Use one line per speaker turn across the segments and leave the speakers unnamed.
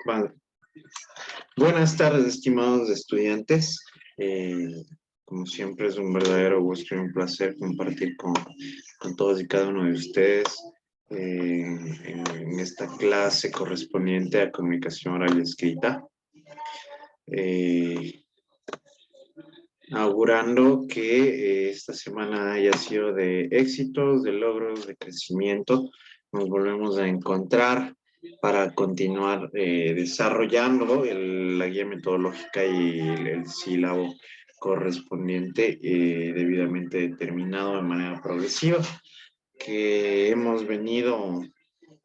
Vale. Buenas tardes, estimados estudiantes. Como siempre es un verdadero gusto y un placer compartir con todos y cada uno de ustedes en esta clase correspondiente a comunicación oral y escrita. Augurando que esta semana haya sido de éxitos, de logros, de crecimiento. Nos volvemos a encontrar para continuar desarrollando la guía metodológica y el sílabo correspondiente debidamente determinado de manera progresiva que hemos venido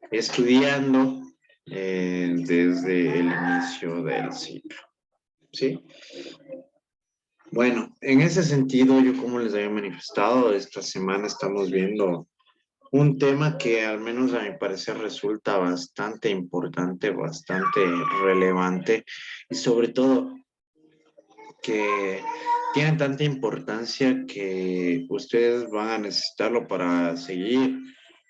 estudiando desde el inicio del ciclo. ¿Sí? Bueno, en ese sentido, yo como les había manifestado, esta semana estamos viendo un tema que al menos a mi parecer resulta bastante importante, bastante relevante y sobre todo que tiene tanta importancia que ustedes van a necesitarlo para seguir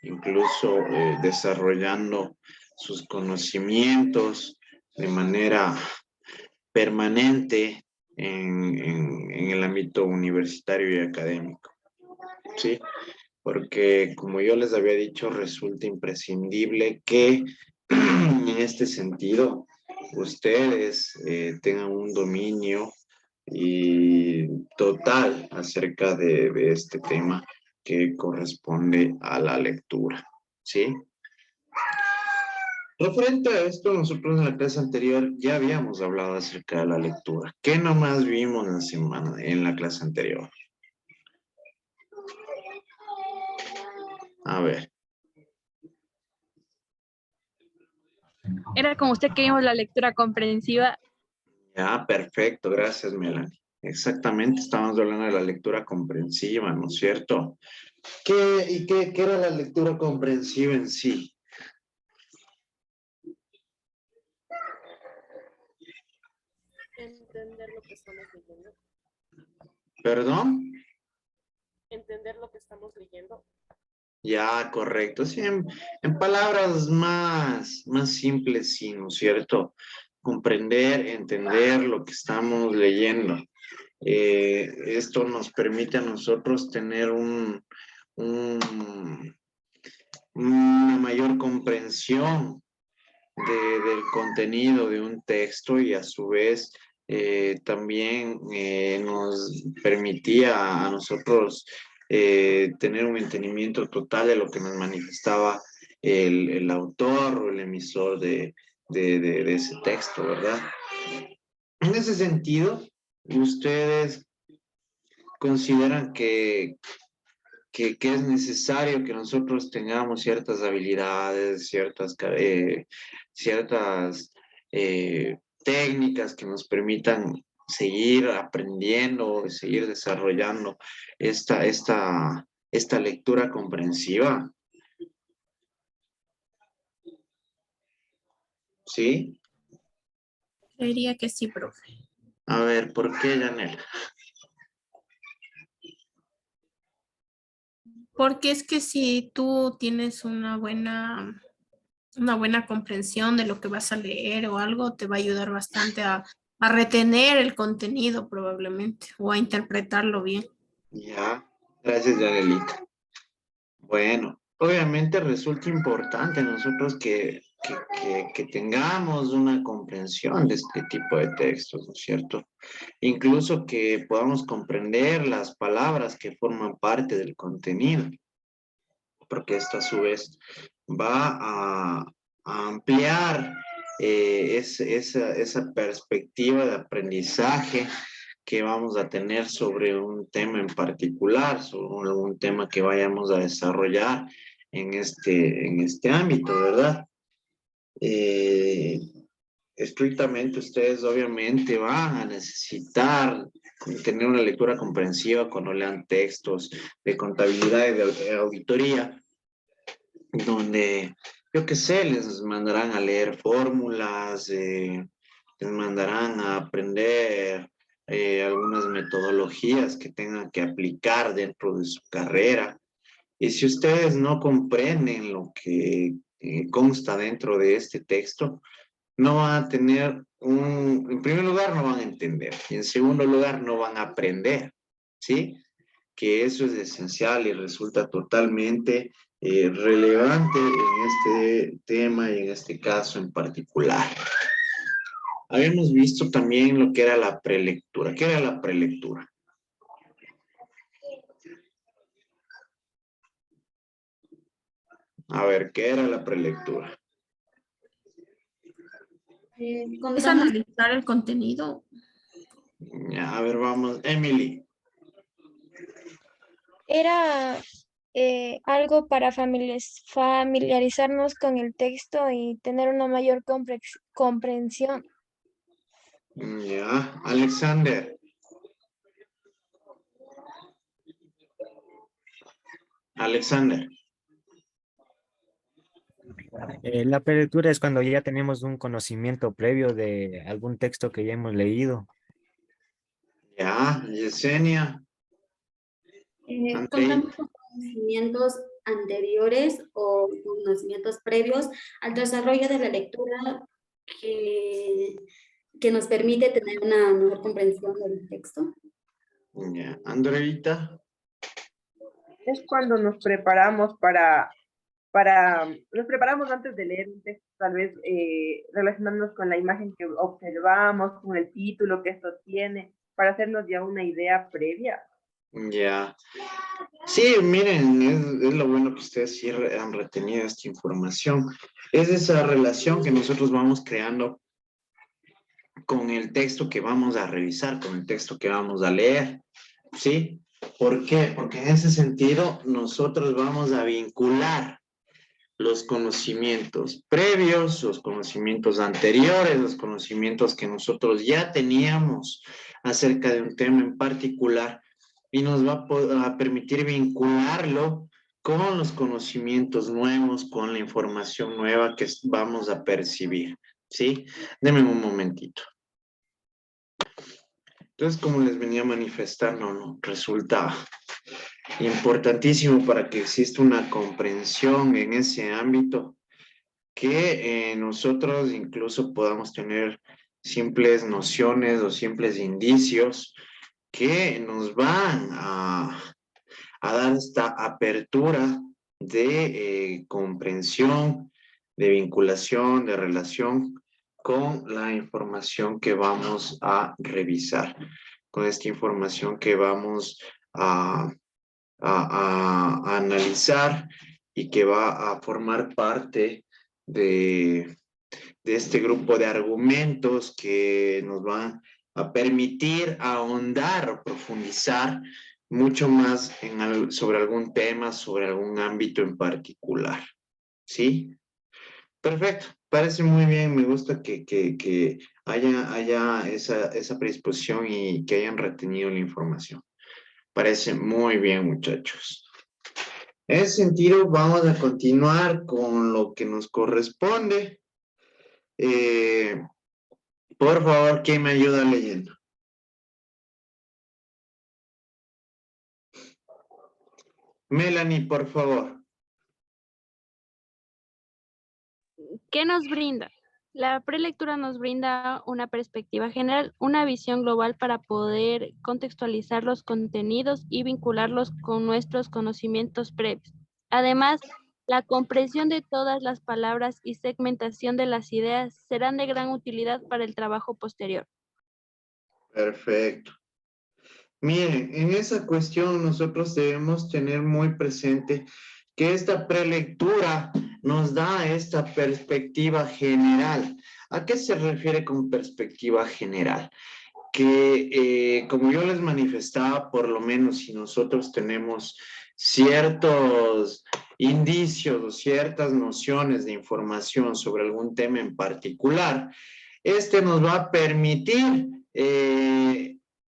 incluso desarrollando sus conocimientos de manera permanente en el ámbito universitario y académico, ¿sí? Porque como yo les había dicho, resulta imprescindible que en este sentido ustedes tengan un dominio y total acerca de este tema que corresponde a la lectura, ¿sí? Referente a esto, nosotros en la clase anterior ya habíamos hablado acerca de la lectura. ¿Qué nomás vimos en la clase anterior? A ver.
Era como usted que vimos la lectura comprensiva.
Ya, perfecto, gracias, Melanie. Exactamente, estábamos hablando de la lectura comprensiva, ¿no es cierto? ¿Qué era la lectura comprensiva en sí?
Entender lo que estamos leyendo.
¿Perdón?
Entender lo que estamos leyendo.
Ya, correcto. Sí, en palabras más simples, sí, ¿no es cierto? Comprender, entender lo que estamos leyendo. Esto nos permite a nosotros tener una mayor comprensión del contenido de un texto y a su vez también nos permitía a nosotros tener un entendimiento total de lo que nos manifestaba el autor o el emisor de ese texto, ¿verdad? En ese sentido, ustedes consideran que es necesario que nosotros tengamos ciertas habilidades, ciertas técnicas que nos permitan seguir aprendiendo, seguir desarrollando esta lectura comprensiva. ¿Sí?
Yo diría que sí, profe.
A ver, ¿por qué, Janela?
Porque es que si tú tienes una buena comprensión de lo que vas a leer o algo, te va a ayudar bastante a retener el contenido probablemente o a interpretarlo bien.
Ya, gracias, Janelita. Bueno, obviamente resulta importante nosotros que tengamos una comprensión de este tipo de textos, ¿no es cierto? Incluso que podamos comprender las palabras que forman parte del contenido, porque esto a su vez va a ampliar esa perspectiva de aprendizaje que vamos a tener sobre un tema en particular, sobre un tema que vayamos a desarrollar en este ámbito, ¿verdad? Estrictamente ustedes obviamente van a necesitar tener una lectura comprensiva cuando lean textos de contabilidad y de auditoría, donde, yo qué sé, les mandarán a leer fórmulas, les mandarán a aprender algunas metodologías que tengan que aplicar dentro de su carrera. Y si ustedes no comprenden lo que consta dentro de este texto, no van a tener en primer lugar, no van a entender. Y en segundo lugar, no van a aprender, ¿sí? Que eso es esencial y resulta totalmente relevante en este tema y en este caso en particular. Habíamos visto también lo que era la prelectura. ¿Qué era la prelectura? A ver, ¿qué era la prelectura?
Es analizar el contenido.
Ya, a ver, vamos. Emily.
Era algo para familiarizarnos con el texto y tener una mayor comprensión.
Ya, Alexander. Alexander.
La prelectura es cuando ya tenemos un conocimiento previo de algún texto que ya hemos leído.
Ya, Yesenia. Andrei.
Contamos con conocimientos anteriores o conocimientos previos al desarrollo de la lectura que nos permite tener una mejor comprensión del texto.
Ya, Andreita.
Es cuando nos preparamos nos preparamos antes de leer un texto, tal vez relacionándonos con la imagen que observamos, con el título que esto tiene, para hacernos ya una idea previa.
Ya. Sí, miren, es lo bueno que ustedes sí han retenido esta información. Es esa relación que nosotros vamos creando con el texto que vamos a revisar, con el texto que vamos a leer, ¿sí? ¿Por qué? Porque en ese sentido nosotros vamos a vincular los conocimientos previos, los conocimientos anteriores, los conocimientos que nosotros ya teníamos acerca de un tema en particular y nos va a permitir vincularlo con los conocimientos nuevos, con la información nueva que vamos a percibir, ¿sí? Denme un momentito. Entonces, como les venía manifestando, ¿no? Resulta importantísimo para que exista una comprensión en ese ámbito, que nosotros incluso podamos tener simples nociones o simples indicios que nos van a dar esta apertura de comprensión, de vinculación, de relación con la información que vamos a revisar, con esta información que vamos a analizar y que va a formar parte de este grupo de argumentos que nos van a permitir ahondar o profundizar mucho más sobre algún tema, sobre algún ámbito en particular. ¿Sí? Perfecto, parece muy bien, me gusta que haya esa predisposición y que hayan retenido la información. Parece muy bien, muchachos. En ese sentido, vamos a continuar con lo que nos corresponde. Por favor, ¿quién me ayuda leyendo? Melanie, por favor.
¿Qué nos brinda? La prelectura nos brinda una perspectiva general, una visión global para poder contextualizar los contenidos y vincularlos con nuestros conocimientos previos. Además, la comprensión de todas las palabras y segmentación de las ideas serán de gran utilidad para el trabajo posterior.
Perfecto. Miren, en esa cuestión nosotros debemos tener muy presente que esta prelectura nos da esta perspectiva general. ¿A qué se refiere con perspectiva general? Que como yo les manifestaba, por lo menos si nosotros tenemos ciertos indicios o ciertas nociones de información sobre algún tema en particular, este nos va a permitir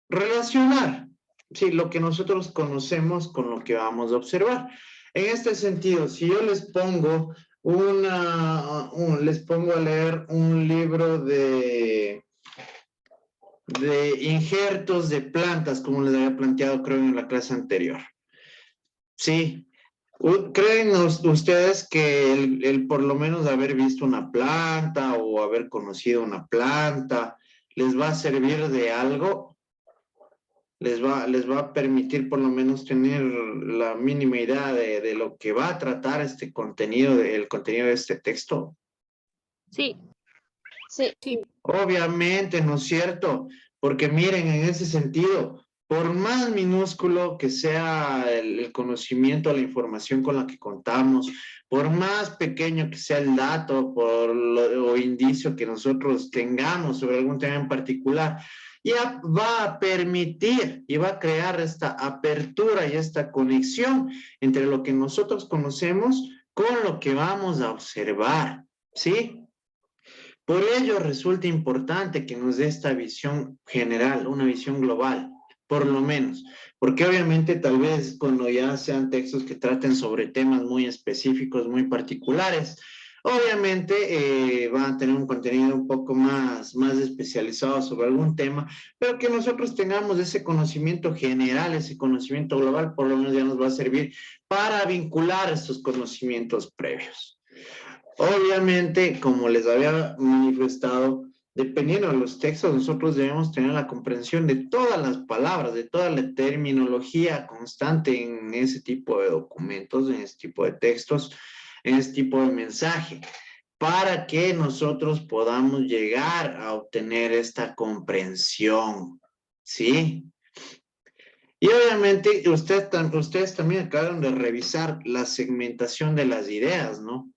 relacionar, sí, lo que nosotros conocemos con lo que vamos a observar. En este sentido, si yo les pongo les pongo a leer un libro de injertos de plantas, como les había planteado creo en la clase anterior. Sí, ¿Creen ustedes que el por lo menos haber visto una planta o haber conocido una planta les va a servir de algo? ¿Les va a permitir por lo menos tener la mínima idea de lo que va a tratar este contenido, el contenido de este texto?
Sí,
Sí.
Sí,
Obviamente, ¿no es cierto? Porque miren, en ese sentido, por más minúsculo que sea el conocimiento, la información con la que contamos, por más pequeño que sea el dato o indicio que nosotros tengamos sobre algún tema en particular, ya va a permitir y va a crear esta apertura y esta conexión entre lo que nosotros conocemos con lo que vamos a observar, ¿sí? Por ello resulta importante que nos dé esta visión general, una visión global, por lo menos, porque obviamente tal vez cuando ya sean textos que traten sobre temas muy específicos, muy particulares, obviamente van a tener un contenido un poco más especializado sobre algún tema, pero que nosotros tengamos ese conocimiento general, ese conocimiento global, por lo menos ya nos va a servir para vincular estos conocimientos previos. Obviamente, como les había manifestado, dependiendo de los textos, nosotros debemos tener la comprensión de todas las palabras, de toda la terminología constante en ese tipo de documentos, en ese tipo de textos, en ese tipo de mensaje, para que nosotros podamos llegar a obtener esta comprensión, ¿sí? Y obviamente ustedes también acaban de revisar la segmentación de las ideas, ¿no?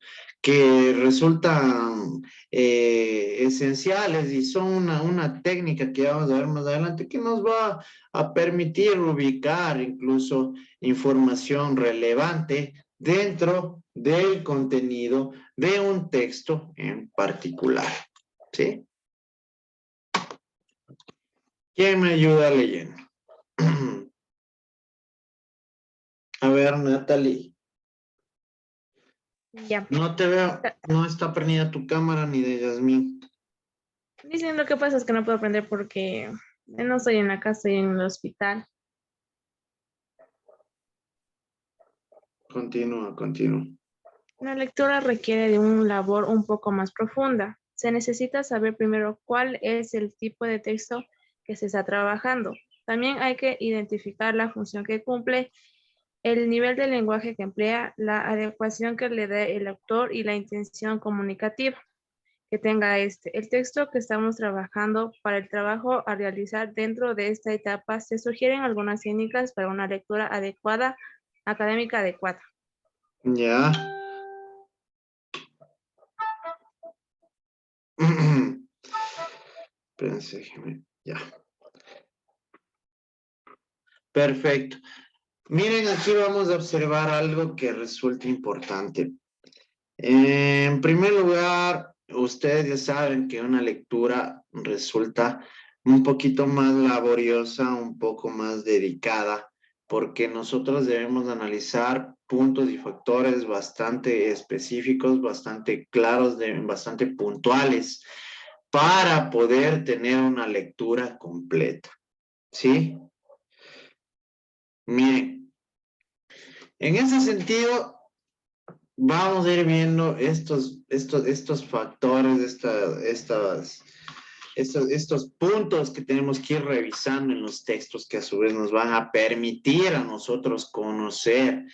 Que resultan esenciales y son una técnica que vamos a ver más adelante que nos va a permitir ubicar incluso información relevante dentro del contenido de un texto en particular, ¿sí? ¿Quién me ayuda leyendo? A ver, Natalie.
Ya.
No te veo, no está prendida tu cámara ni de Yasmín.
Dicen lo que pasa es que no puedo aprender porque no estoy en la casa, estoy en el hospital.
Continúa.
La lectura requiere de una labor un poco más profunda. Se necesita saber primero cuál es el tipo de texto que se está trabajando. También hay que identificar la función que cumple, el nivel de lenguaje que emplea, la adecuación que le dé el autor y la intención comunicativa que tenga el texto que estamos trabajando. Para el trabajo a realizar dentro de esta etapa se sugieren algunas técnicas para una lectura adecuada, académica adecuada.
Ya. Espérense, ya. Perfecto. Miren, aquí vamos a observar algo que resulta importante. En primer lugar, ustedes ya saben que una lectura resulta un poquito más laboriosa, un poco más dedicada, porque nosotros debemos analizar puntos y factores bastante específicos, bastante claros, bastante puntuales, para poder tener una lectura completa. ¿Sí? Miren, en ese sentido, vamos a ir viendo estos factores, estos puntos que tenemos que ir revisando en los textos que a su vez nos van a permitir a nosotros conocer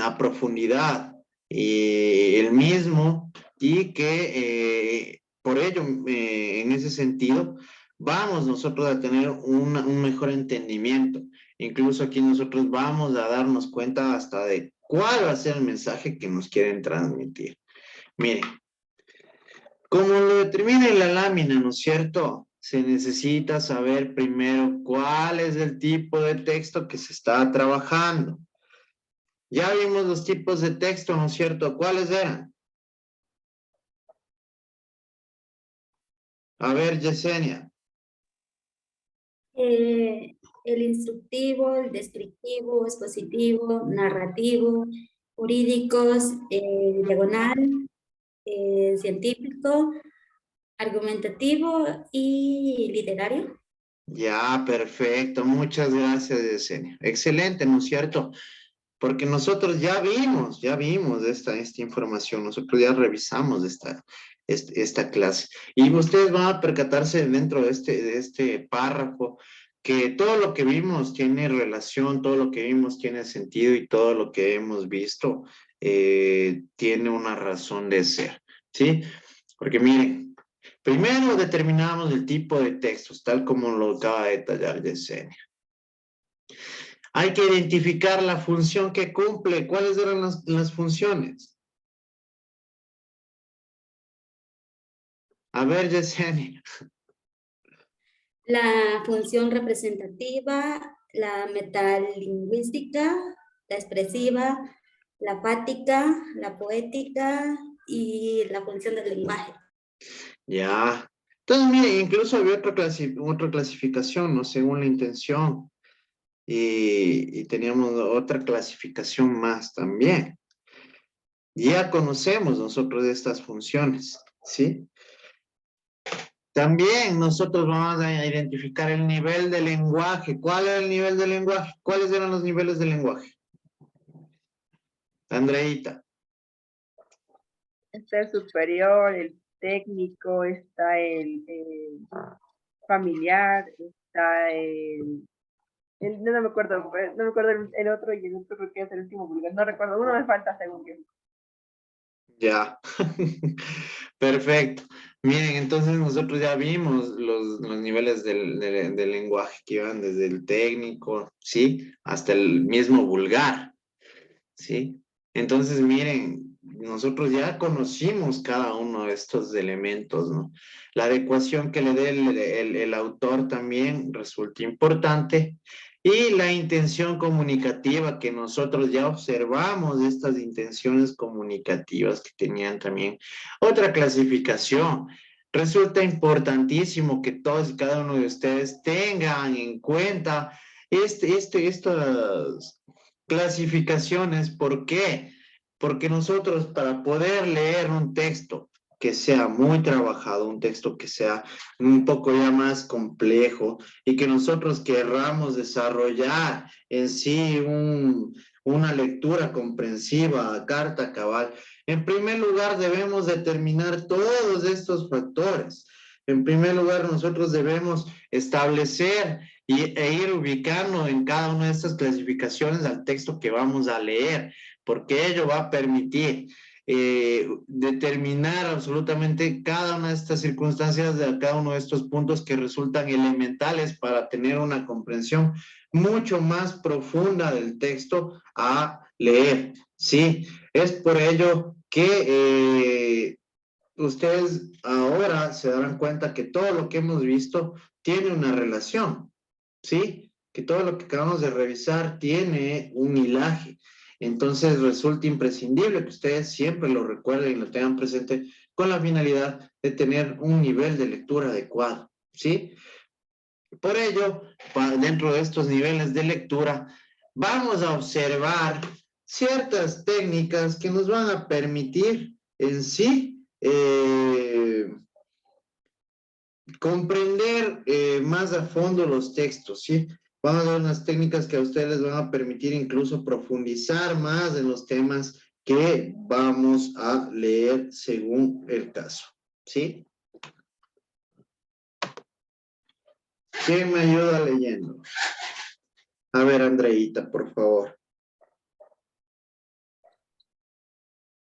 a profundidad el mismo y que por ello, en ese sentido, vamos nosotros a tener un mejor entendimiento. Incluso aquí nosotros vamos a darnos cuenta hasta de cuál va a ser el mensaje que nos quieren transmitir. Miren, como lo determina en la lámina, ¿no es cierto? Se necesita saber primero cuál es el tipo de texto que se está trabajando. Ya vimos los tipos de texto, ¿no es cierto? ¿Cuáles eran? A ver, Yesenia.
El instructivo, el descriptivo, expositivo, narrativo, jurídicos, diagonal, científico, argumentativo y literario.
Ya, perfecto. Muchas gracias, Yesenia. Excelente, ¿no es cierto? porque nosotros ya vimos esta información, nosotros ya revisamos esta clase. Y ustedes van a percatarse dentro de este párrafo que todo lo que vimos tiene relación, todo lo que vimos tiene sentido y todo lo que hemos visto tiene una razón de ser, ¿sí? Porque miren, primero determinamos el tipo de textos, tal como lo acaba de detallar Yesenia. Hay que identificar la función que cumple. ¿Cuáles eran las funciones? A ver, Yesenia.
La función representativa, la metalingüística, la expresiva, la fática, la poética y la función del lenguaje.
Ya. Entonces, mire, incluso había otra clasificación, ¿no? Según la intención. Y teníamos otra clasificación más también. Ya conocemos nosotros estas funciones, ¿sí? También nosotros vamos a identificar el nivel de lenguaje. ¿Cuál era el nivel de lenguaje? ¿Cuáles eran los niveles de lenguaje? Andreita.
Está el superior, el técnico, está el familiar, está no me acuerdo el otro y el otro creo que es el último vulgar. No recuerdo, uno me falta según yo.
Ya, perfecto. Miren, entonces nosotros ya vimos los niveles del lenguaje que iban desde el técnico, ¿sí? Hasta el mismo vulgar, ¿sí? Entonces, miren, nosotros ya conocimos cada uno de estos elementos, ¿no? La adecuación que le dé el autor también resulta importante. Y la intención comunicativa, que nosotros ya observamos estas intenciones comunicativas que tenían también otra clasificación. Resulta importantísimo que todos y cada uno de ustedes tengan en cuenta estas clasificaciones. ¿Por qué? Porque nosotros, para poder leer un texto que sea muy trabajado, un texto que sea un poco ya más complejo y que nosotros querramos desarrollar en sí una lectura comprensiva, carta cabal, en primer lugar debemos determinar todos estos factores. En primer lugar, nosotros debemos establecer e ir ubicando en cada una de estas clasificaciones al texto que vamos a leer, porque ello va a permitir determinar absolutamente cada una de estas circunstancias de cada uno de estos puntos que resultan elementales para tener una comprensión mucho más profunda del texto a leer, ¿sí? Es por ello que ustedes ahora se darán cuenta que todo lo que hemos visto tiene una relación, ¿sí? Que todo lo que acabamos de revisar tiene un hilaje. Entonces resulta imprescindible que ustedes siempre lo recuerden y lo tengan presente con la finalidad de tener un nivel de lectura adecuado, ¿sí? Por ello, dentro de estos niveles de lectura, vamos a observar ciertas técnicas que nos van a permitir en sí comprender más a fondo los textos, ¿sí? Vamos a ver unas técnicas que a ustedes les van a permitir incluso profundizar más en los temas que vamos a leer según el caso, ¿sí? ¿Quién me ayuda leyendo? A ver, Andreita, por favor.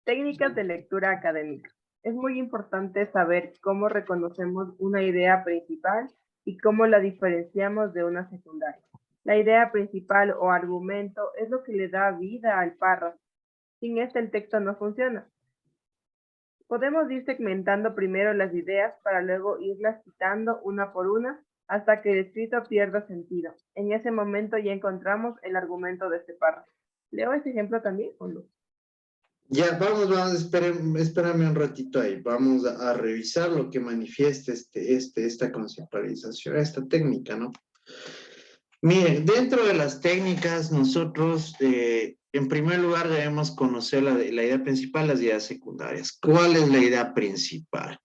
Técnicas de lectura académica. Es muy importante saber cómo reconocemos una idea principal y cómo la diferenciamos de una secundaria. La idea principal o argumento es lo que le da vida al párrafo. Sin este el texto no funciona. Podemos ir segmentando primero las ideas para luego irlas quitando una por una hasta que el escrito pierda sentido. En ese momento ya encontramos el argumento de este párrafo. ¿Leo ese ejemplo también o no?
Ya, espérame un ratito ahí. Vamos a revisar lo que manifiesta esta conceptualización, esta técnica, ¿no? Miren, dentro de las técnicas, nosotros, en primer lugar, debemos conocer la idea principal, las ideas secundarias. ¿Cuál es la idea principal?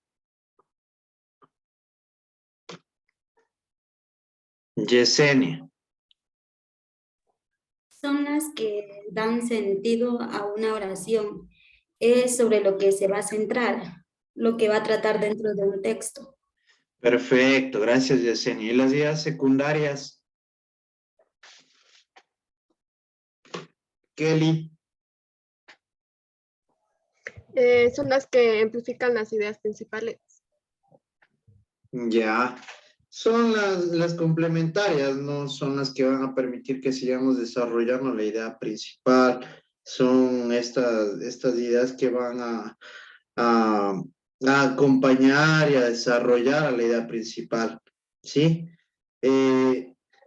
Son temas que dan sentido a una oración. Es sobre lo que se va a centrar, lo que va a tratar dentro de un texto.
Perfecto, gracias Yesenia. ¿Y las ideas secundarias? Kelly.
Son las que amplifican las ideas principales.
Ya, son las complementarias, no son las que van a permitir que sigamos desarrollando la idea principal, son estas ideas que van a acompañar y a desarrollar a la idea principal, ¿sí?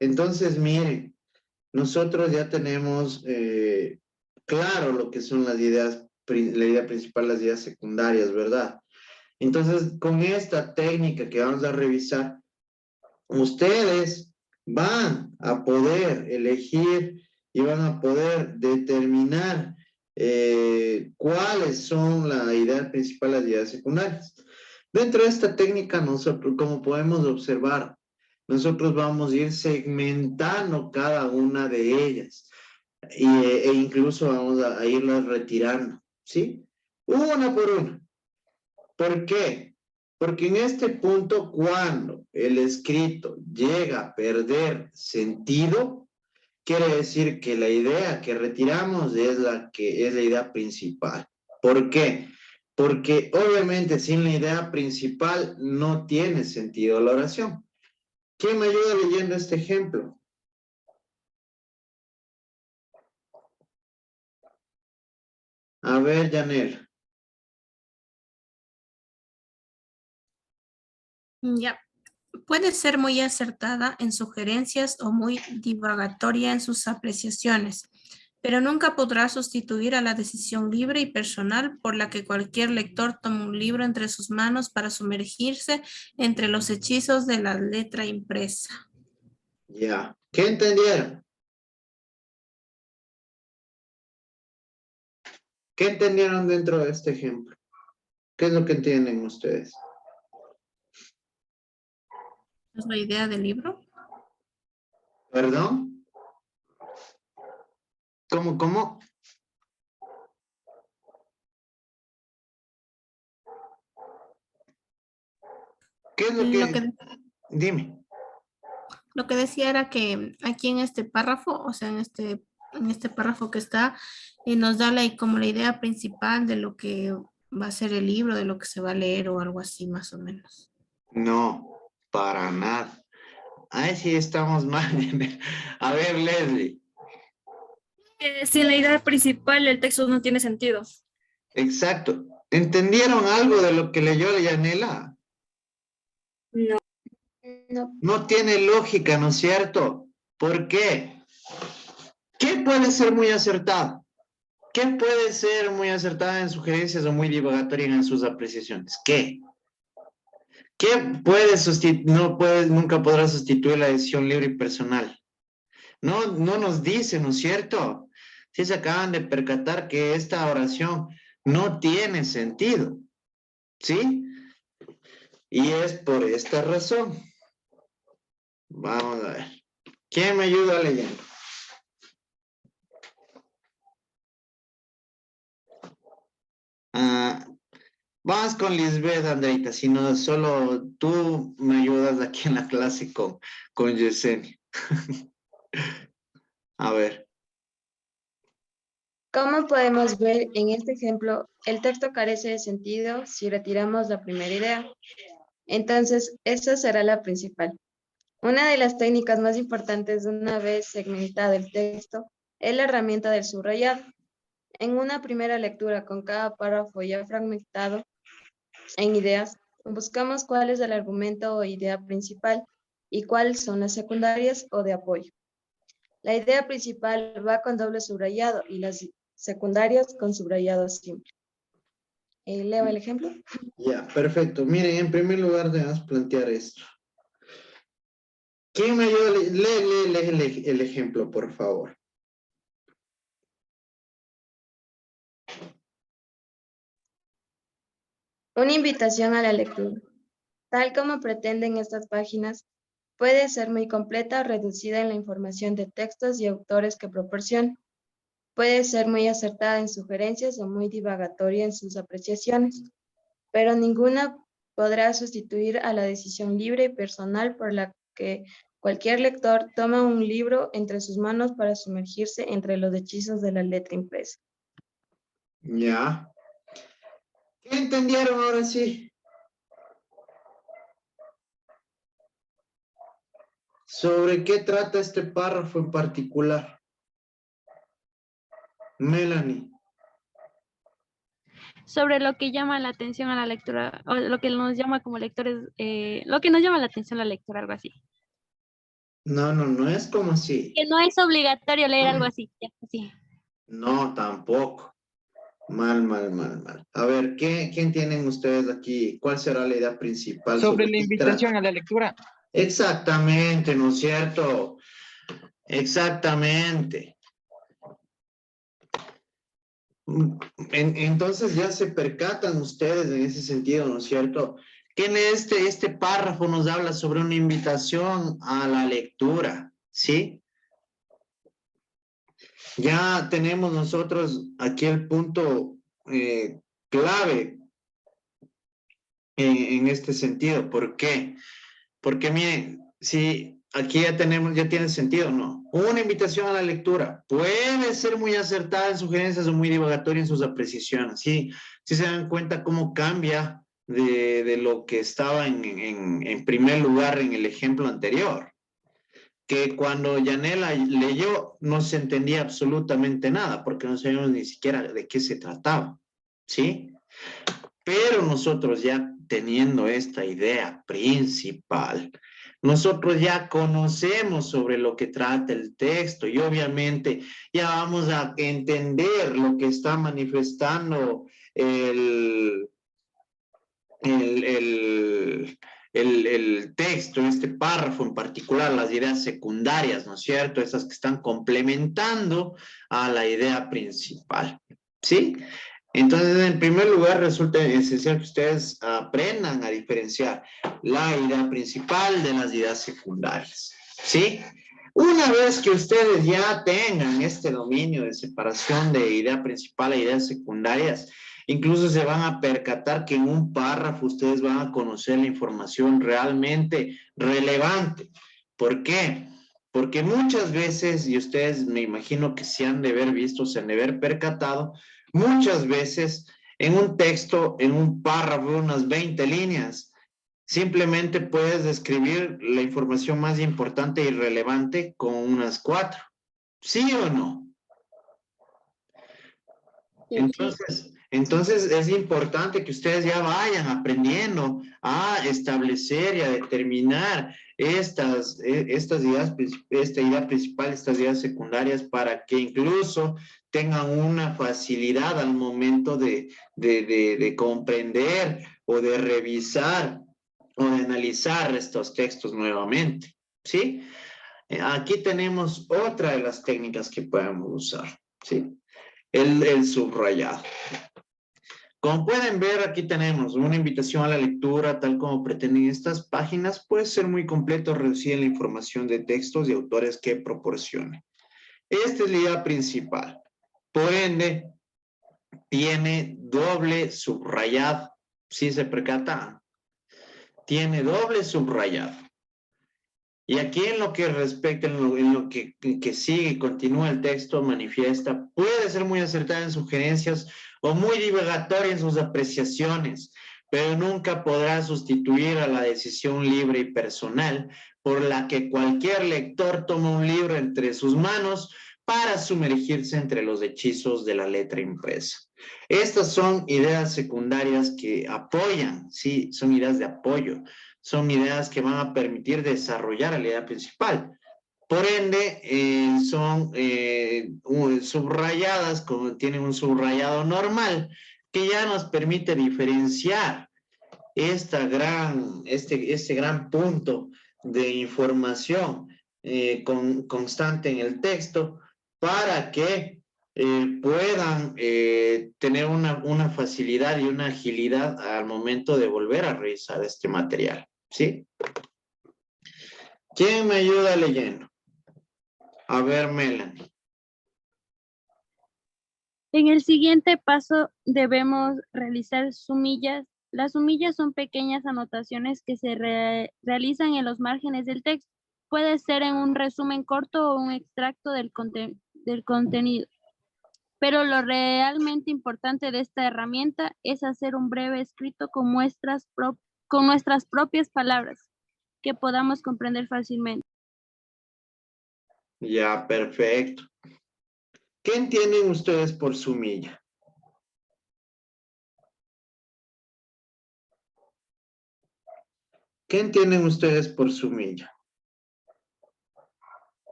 Entonces, miren, nosotros ya tenemos claro lo que son las ideas, la idea principal, las ideas secundarias, ¿verdad? Entonces, con esta técnica que vamos a revisar, ustedes van a poder elegir y van a poder determinar cuáles son la idea principal, las ideas secundarias. Dentro de esta técnica, nosotros, como podemos observar, nosotros vamos a ir segmentando cada una de ellas e incluso vamos a irlas retirando, ¿sí? Una por una. ¿Por qué? Porque en este punto, cuando el escrito llega a perder sentido, quiere decir que la idea que retiramos es la idea principal. ¿Por qué? Porque obviamente sin la idea principal no tiene sentido la oración. ¿Quién me ayuda leyendo este ejemplo? A ver, Yanel.
Ya. Puede ser muy acertada en sugerencias o muy divagatoria en sus apreciaciones, pero nunca podrá sustituir a la decisión libre y personal por la que cualquier lector toma un libro entre sus manos para sumergirse entre los hechizos de la letra impresa.
Ya. ¿Qué entendieron? ¿Qué entendieron dentro de este ejemplo? ¿Qué es lo que entienden ustedes?
¿Es la idea del libro?
¿Perdón? ¿Cómo? ¿Qué es lo que... Dime.
Lo que decía era que aquí en este párrafo, o sea, en este párrafo que está, nos da como la idea principal de lo que va a ser el libro, de lo que se va a leer o algo así más o menos.
No, para nada. Ahí sí estamos mal. A ver, Leslie.
Sin la idea principal, el texto no tiene sentido.
Exacto. ¿Entendieron algo de lo que leyó Yanela?
No.
No tiene lógica, ¿no es cierto? ¿Por qué? ¿Qué puede ser muy acertado? ¿Qué puede ser muy acertada en sugerencias o muy divagatoria en sus apreciaciones? ¿Qué? ¿Qué puede sustituir? Nunca podrá sustituir la decisión libre y personal. No nos dice, ¿no es cierto? Si se acaban de percatar que esta oración no tiene sentido, ¿sí? Y es por esta razón. Vamos a ver. ¿Quién me ayuda leyendo? Vamos con Lisbeth, Andreita, si no, solo tú me ayudas aquí en la clase con Yesenia. A ver.
Como podemos ver en este ejemplo, el texto carece de sentido si retiramos la primera idea. Entonces, esa será la principal. Una de las técnicas más importantes una vez segmentado el texto es la herramienta del subrayado. En una primera lectura con cada párrafo ya fragmentado en ideas, buscamos cuál es el argumento o idea principal y cuáles son las secundarias o de apoyo. La idea principal va con doble subrayado y las secundarias con subrayado simple. ¿Leo el ejemplo?
Ya, perfecto. Miren, en primer lugar debemos plantear esto. ¿Quién me ayuda? Lee el ejemplo, por favor.
Una invitación a la lectura. Tal como pretenden estas páginas, puede ser muy completa o reducida en la información de textos y autores que proporciona. Puede ser muy acertada en sugerencias o muy divagatoria en sus apreciaciones, pero ninguna podrá sustituir a la decisión libre y personal por la que cualquier lector toma un libro entre sus manos para sumergirse entre los hechizos de la letra impresa.
Ya. ¿Qué entendieron ahora sí? ¿Sobre qué trata este párrafo en particular? Melanie.
Sobre lo que llama la atención a la lectura, o lo que nos llama como lectores, lo que nos llama la atención a la lectura, algo así.
No es como si.
Que no es obligatorio leer algo así. Ya, así.
No, tampoco. Mal. A ver, ¿quién tienen ustedes aquí? ¿Cuál será la idea principal?
Sobre la
qué
invitación
trata?
a la lectura.
Exactamente, ¿no es cierto? Exactamente. Entonces ya se percatan ustedes en ese sentido, ¿no es cierto? Que en este párrafo nos habla sobre una invitación a la lectura, ¿sí? Ya tenemos nosotros aquí el punto clave en este sentido. ¿Por qué? Porque miren, si aquí ya tiene sentido, ¿no? Una invitación a la lectura puede ser muy acertada en sugerencias o muy divagatoria en sus apreciaciones. Sí se dan cuenta cómo cambia de lo que estaba en primer lugar en el ejemplo anterior. Que cuando Yanela leyó no se entendía absolutamente nada, porque no sabíamos ni siquiera de qué se trataba, ¿sí? Pero nosotros ya teniendo esta idea principal, nosotros ya conocemos sobre lo que trata el texto y obviamente ya vamos a entender lo que está manifestando el texto, este párrafo en particular, las ideas secundarias, ¿no es cierto? Esas que están complementando a la idea principal, ¿sí? Entonces, en primer lugar, resulta esencial que ustedes aprendan a diferenciar la idea principal de las ideas secundarias, ¿sí? Una vez que ustedes ya tengan este dominio de separación de idea principal a ideas secundarias, incluso se van a percatar que en un párrafo ustedes van a conocer la información realmente relevante. ¿Por qué? Porque muchas veces, y ustedes me imagino que se han de haber visto, se han de haber percatado, muchas veces en un texto, en un párrafo, unas 20 líneas, simplemente puedes describir la información más importante y relevante con unas 4. ¿Sí o no? Entonces es importante que ustedes ya vayan aprendiendo a establecer y a determinar esta idea principal, estas ideas secundarias, para que incluso tengan una facilidad al momento de comprender o de revisar o de analizar estos textos nuevamente, ¿sí? Aquí tenemos otra de las técnicas que podemos usar, ¿sí? El subrayado. Como pueden ver, aquí tenemos una invitación a la lectura, tal como pretenden estas páginas. Puede ser muy completo, reducir la información de textos y autores que proporcione. Esta es la idea principal. Por ende, tiene doble subrayado. ¿Sí se percata? Tiene doble subrayado. Y aquí en lo que respecta, en lo que sigue y continúa el texto, manifiesta, puede ser muy acertada en sugerencias o muy divagatoria en sus apreciaciones, pero nunca podrá sustituir a la decisión libre y personal por la que cualquier lector toma un libro entre sus manos para sumergirse entre los hechizos de la letra impresa. Estas son ideas secundarias que apoyan, sí, son ideas de apoyo. Son ideas que van a permitir desarrollar la idea principal. Por ende, son subrayadas, como tienen un subrayado normal, que ya nos permite diferenciar este gran punto de información constante en el texto para que puedan tener una facilidad y una agilidad al momento de volver a revisar este material. ¿Sí? ¿Quién me ayuda leyendo? A ver, Melanie.
En el siguiente paso debemos realizar sumillas. Las sumillas son pequeñas anotaciones que se realizan en los márgenes del texto. Puede ser en un resumen corto o un extracto del contenido. Pero lo realmente importante de esta herramienta es hacer un breve escrito con nuestras propias palabras que podamos comprender fácilmente.
Ya, perfecto. ¿Qué entienden ustedes por sumilla? ¿Qué entienden ustedes por sumilla?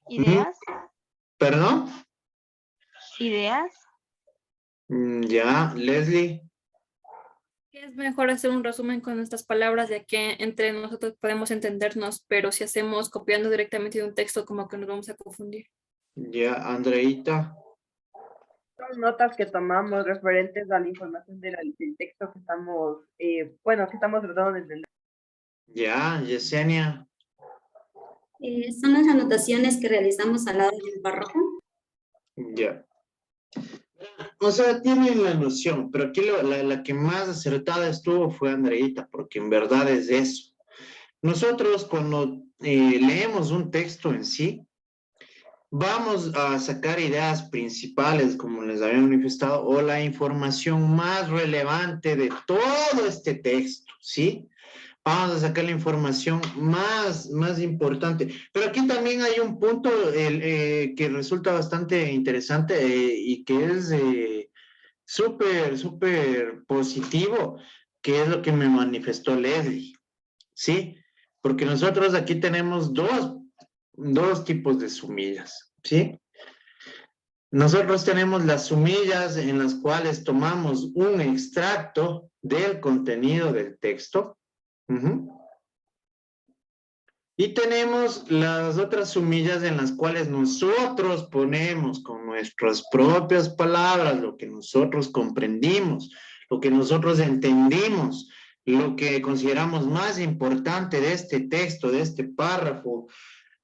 ¿Ideas?
¿Perdón?
¿Ideas?
Ya, Leslie.
Es mejor hacer un resumen con nuestras palabras, ya que entre nosotros podemos entendernos, pero si hacemos copiando directamente de un texto, como que nos vamos a confundir.
Ya, Andreita.
Son notas que tomamos referentes a la información del texto que estamos, que estamos tratando de entender.
Ya, Yesenia.
Son las anotaciones que realizamos al lado del párrafo.
Ya. O sea, tienen la noción, pero aquí la que más acertada estuvo fue Andreita, porque en verdad es eso. Nosotros cuando leemos un texto en sí, vamos a sacar ideas principales, como les había manifestado, o la información más relevante de todo este texto, ¿sí? Vamos a sacar la información más importante. Pero aquí también hay un punto que resulta bastante interesante y que es súper positivo, que es lo que me manifestó Leslie, ¿sí? Porque nosotros aquí tenemos dos tipos de sumillas, ¿sí? Nosotros tenemos las sumillas en las cuales tomamos un extracto del contenido del texto. Y tenemos las otras sumillas en las cuales nosotros ponemos con nuestras propias palabras lo que nosotros comprendimos, lo que nosotros entendimos, lo que consideramos más importante de este texto, de este párrafo,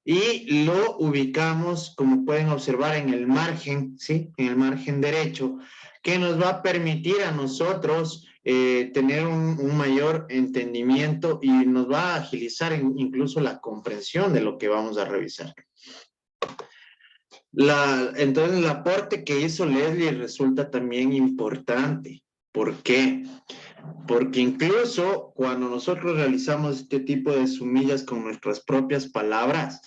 y lo ubicamos, como pueden observar, en el margen, ¿sí? En el margen derecho, que nos va a permitir a nosotros tener un mayor entendimiento y nos va a agilizar incluso la comprensión de lo que vamos a revisar. Entonces, el aporte que hizo Leslie resulta también importante. ¿Por qué? Porque incluso cuando nosotros realizamos este tipo de sumillas con nuestras propias palabras,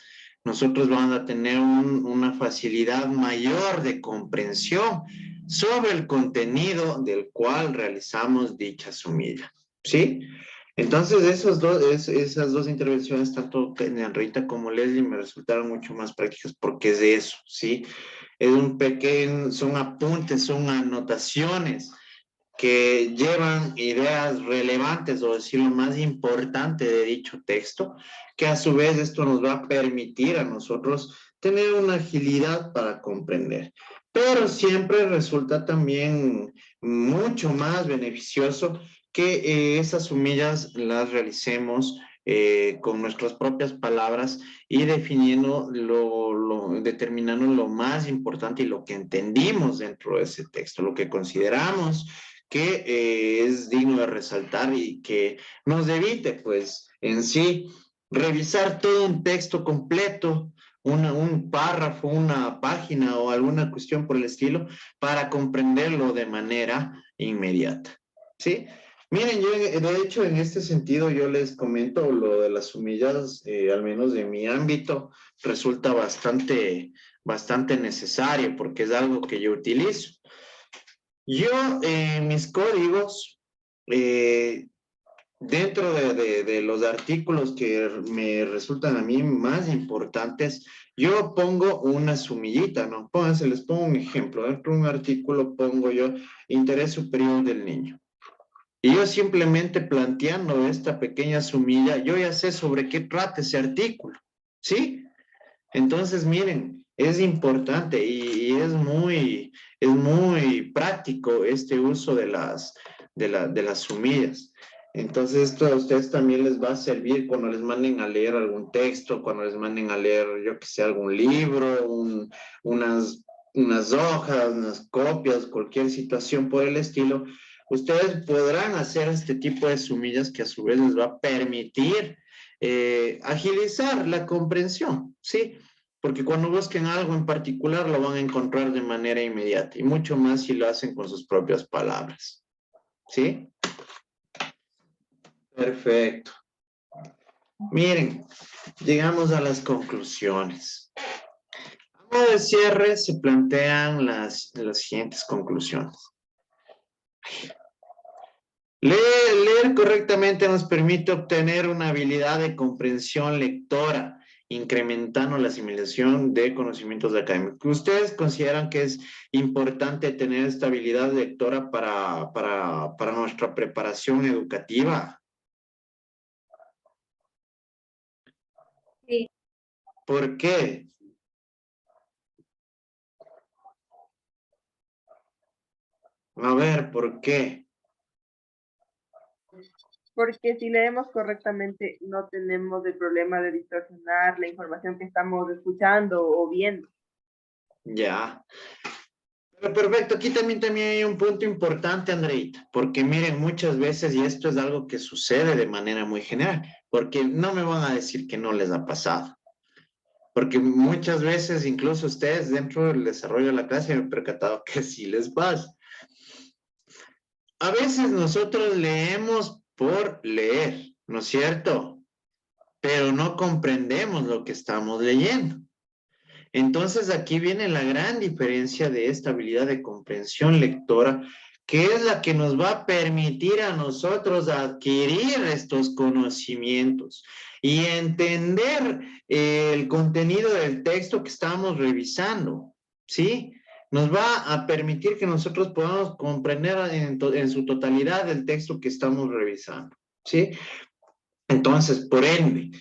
nosotros vamos a tener una facilidad mayor de comprensión sobre el contenido del cual realizamos dicha sumilla, ¿sí? Entonces, esas dos intervenciones, tanto de Rita como Leslie, me resultaron mucho más prácticas porque es de eso, ¿sí? Son apuntes, son anotaciones que llevan ideas relevantes, o decir lo más importante de dicho texto, que a su vez esto nos va a permitir a nosotros tener una agilidad para comprender. Pero siempre resulta también mucho más beneficioso que esas sumillas las realicemos con nuestras propias palabras y determinando lo más importante y lo que entendimos dentro de ese texto, lo que consideramos que es digno de resaltar y que nos evite, pues, en sí, revisar todo un texto completo, un párrafo, una página o alguna cuestión por el estilo, para comprenderlo de manera inmediata, ¿sí? Miren, yo de hecho en este sentido yo les comento lo de las sumillas, al menos de mi ámbito, resulta bastante necesario porque es algo que yo utilizo. Yo, mis códigos, dentro de los artículos que me resultan a mí más importantes, yo pongo una sumillita, ¿no? Les pongo un ejemplo. Dentro de un artículo pongo yo interés superior del niño. Y yo simplemente planteando esta pequeña sumilla, yo ya sé sobre qué trata ese artículo, ¿sí? Entonces, miren, es importante y es muy práctico este uso de las sumillas. Entonces, esto a ustedes también les va a servir cuando les manden a leer algún texto, cuando les manden a leer, yo que sé, algún libro, unas unas hojas, unas copias, cualquier situación por el estilo, ustedes podrán hacer este tipo de sumillas que a su vez les va a permitir agilizar la comprensión, ¿sí? Porque cuando busquen algo en particular lo van a encontrar de manera inmediata y mucho más si lo hacen con sus propias palabras, ¿sí? Perfecto. Miren, llegamos a las conclusiones. A modo de cierre se plantean las siguientes conclusiones. Leer correctamente nos permite obtener una habilidad de comprensión lectora, incrementando la asimilación de conocimientos académicos. ¿Ustedes consideran que es importante tener esta habilidad lectora para nuestra preparación educativa?
Sí.
¿Por qué? A ver, ¿por qué?
Porque si leemos correctamente no tenemos el problema de distorsionar la información que estamos escuchando o viendo.
Ya. Pero perfecto, aquí también hay un punto importante, Andreita, porque miren, muchas veces, y esto es algo que sucede de manera muy general, porque no me van a decir que no les ha pasado. Porque muchas veces, incluso ustedes dentro del desarrollo de la clase, me he percatado que sí les pasa. A veces nosotros leemos por leer, ¿no es cierto? Pero no comprendemos lo que estamos leyendo. Entonces aquí viene la gran diferencia de esta habilidad de comprensión lectora, que es la que nos va a permitir a nosotros adquirir estos conocimientos y entender el contenido del texto que estamos revisando, ¿sí? Nos va a permitir que nosotros podamos comprender en su totalidad el texto que estamos revisando, ¿sí? Entonces, por ende,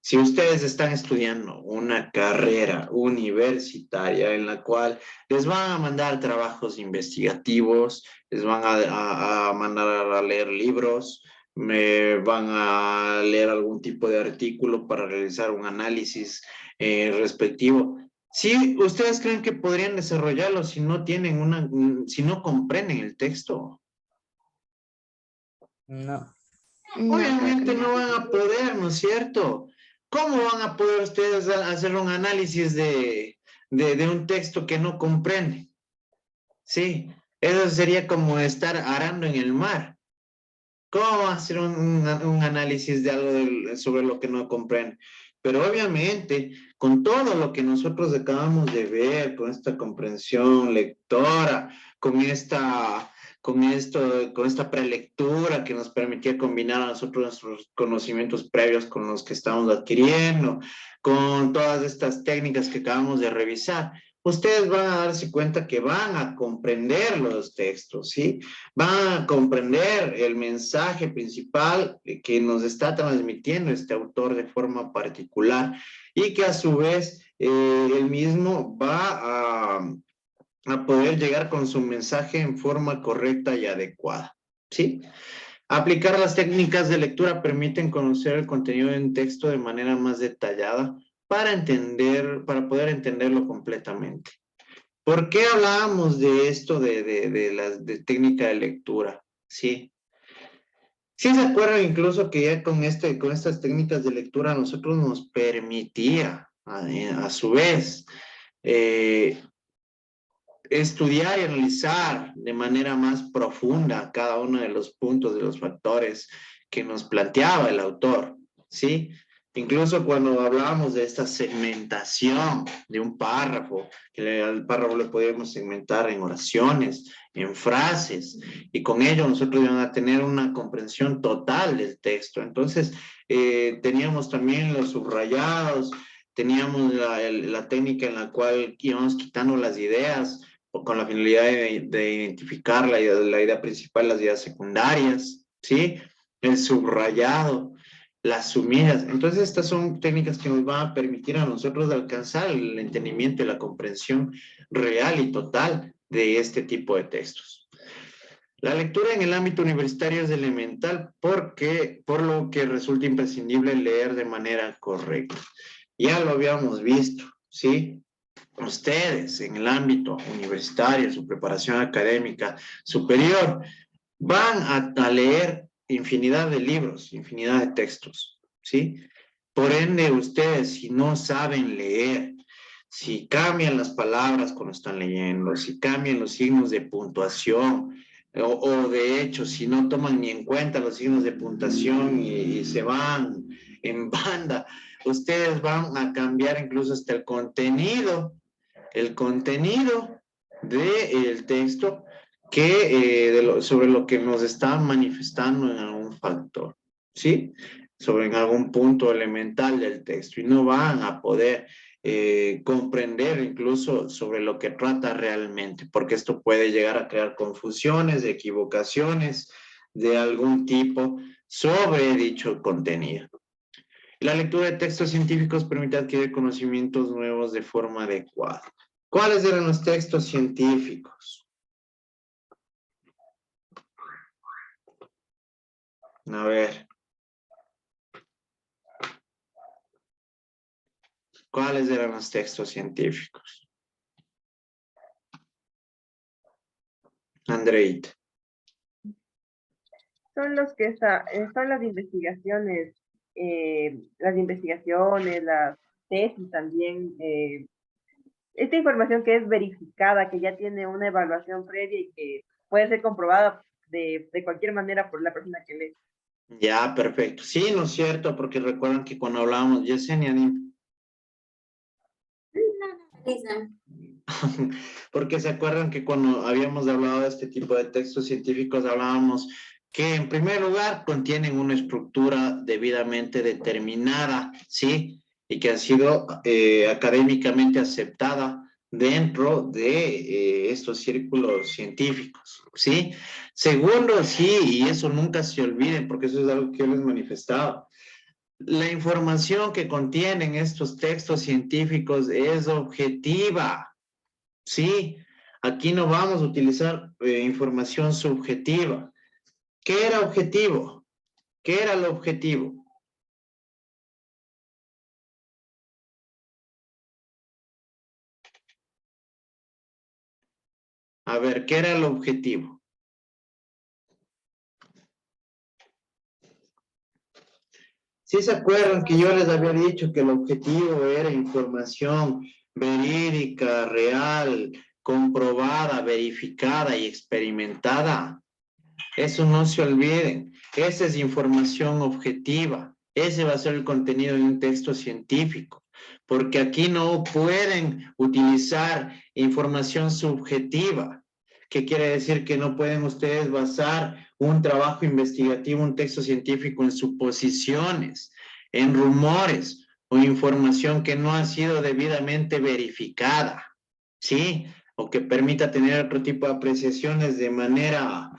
si ustedes están estudiando una carrera universitaria en la cual les van a mandar trabajos investigativos, les van a mandar a leer libros, van a leer algún tipo de artículo para realizar un análisis respectivo. ¿Sí ustedes creen que podrían desarrollarlo si no tienen si no comprenden el texto?
No.
Obviamente no van a poder, ¿no es cierto? ¿Cómo van a poder ustedes hacer un análisis de un texto que no comprenden? Sí, eso sería como estar arando en el mar. ¿Cómo va a hacer un análisis de algo sobre lo que no comprenden? Pero obviamente, con todo lo que nosotros acabamos de ver, con esta comprensión lectora, con esta prelectura que nos permitía combinar a nosotros nuestros conocimientos previos con los que estamos adquiriendo, con todas estas técnicas que acabamos de revisar, ustedes van a darse cuenta que van a comprender los textos, ¿sí? Van a comprender el mensaje principal que nos está transmitiendo este autor de forma particular y que a su vez él mismo va a poder llegar con su mensaje en forma correcta y adecuada, ¿sí? Aplicar las técnicas de lectura permiten conocer el contenido de un texto de manera más detallada para poder entenderlo completamente. ¿Por qué hablábamos de esto de técnica de lectura? Sí. Sí se acuerdan incluso que ya con estas técnicas de lectura a nosotros nos permitía, a su vez, estudiar y analizar de manera más profunda cada uno de los puntos, de los factores que nos planteaba el autor, ¿sí? Incluso cuando hablábamos de esta segmentación de un párrafo, que al párrafo le podíamos segmentar en oraciones, en frases, y con ello nosotros íbamos a tener una comprensión total del texto. Entonces, teníamos también los subrayados, teníamos la técnica en la cual íbamos quitando las ideas, con la finalidad de identificar la idea principal, las ideas secundarias, ¿sí? El subrayado, las sumidas. Entonces, estas son técnicas que nos van a permitir a nosotros alcanzar el entendimiento y la comprensión real y total de este tipo de textos. La lectura en el ámbito universitario es elemental por lo que resulta imprescindible leer de manera correcta. Ya lo habíamos visto, ¿sí? ustedes en el ámbito universitario, su preparación académica superior, van a leer infinidad de libros, infinidad de textos, ¿sí? Por ende, ustedes, si no saben leer, si cambian las palabras cuando están leyendo, si cambian los signos de puntuación, o de hecho, si no toman ni en cuenta los signos de puntuación y se van en banda, ustedes van a cambiar incluso hasta el contenido del texto sobre lo que nos está manifestando en algún factor, ¿sí? Sobre en algún punto elemental del texto y no van a poder comprender incluso sobre lo que trata realmente, porque esto puede llegar a crear confusiones, equivocaciones de algún tipo sobre dicho contenido. La lectura de textos científicos permite adquirir conocimientos nuevos de forma adecuada. ¿Cuáles eran los textos científicos? A ver. ¿Cuáles eran los textos científicos? Andreita.
Son los que son las investigaciones, las tesis también, esta información que es verificada, que ya tiene una evaluación previa y que puede ser comprobada de cualquier manera por la persona que lee.
Ya, perfecto. Sí, ¿no es cierto? Porque recuerdan que cuando hablábamos, Yesenia, porque se acuerdan que cuando habíamos hablado de este tipo de textos científicos hablábamos que en primer lugar contienen una estructura debidamente determinada, ¿sí? Y que ha sido académicamente aceptada dentro de estos círculos científicos, ¿sí? Segundo, sí, y eso nunca se olviden, porque eso es algo que yo les manifestaba. La información que contienen estos textos científicos es objetiva, ¿sí? Aquí no vamos a utilizar información subjetiva. ¿Qué era objetivo? ¿Qué era el objetivo? A ver, ¿qué era el objetivo? ¿Sí se acuerdan que yo les había dicho que el objetivo era información verídica, real, comprobada, verificada y experimentada? Eso no se olviden. Esa es información objetiva. Ese va a ser el contenido de un texto científico. Porque aquí no pueden utilizar información subjetiva. ¿Qué quiere decir? Que no pueden ustedes basar un trabajo investigativo, un texto científico en suposiciones, en rumores o información que no ha sido debidamente verificada. ¿Sí? O que permita tener otro tipo de apreciaciones de manera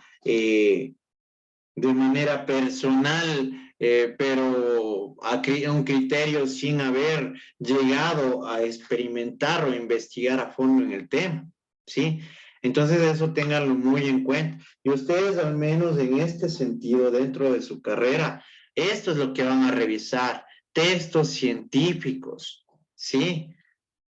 personal, pero a un criterio sin haber llegado a experimentar o investigar a fondo en el tema, ¿sí? Entonces eso ténganlo muy en cuenta. Y ustedes al menos en este sentido, dentro de su carrera, esto es lo que van a revisar, textos científicos, ¿sí?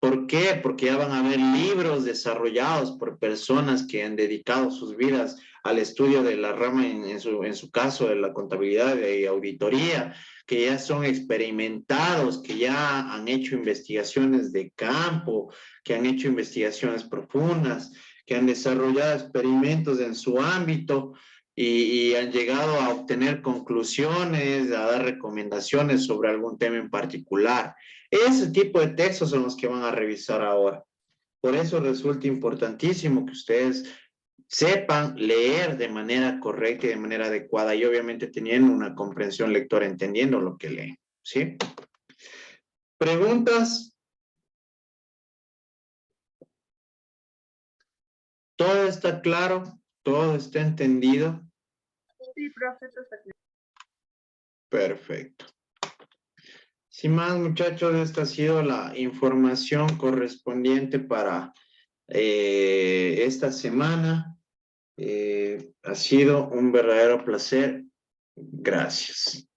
¿Por qué? Porque ya van a haber libros desarrollados por personas que han dedicado sus vidas al estudio de la rama, en su caso, de la contabilidad y auditoría, que ya son experimentados, que ya han hecho investigaciones de campo, que han hecho investigaciones profundas, que han desarrollado experimentos en su ámbito y han llegado a obtener conclusiones, a dar recomendaciones sobre algún tema en particular. Ese tipo de textos son los que van a revisar ahora. Por eso resulta importantísimo que ustedes sepan leer de manera correcta y de manera adecuada y obviamente teniendo una comprensión lectora, entendiendo lo que leen, ¿sí? ¿Preguntas? ¿Todo está claro? ¿Todo está entendido?
Sí, profe, está claro.
Perfecto. Sin más, muchachos, esta ha sido la información correspondiente para esta semana. Ha sido un verdadero placer. Gracias.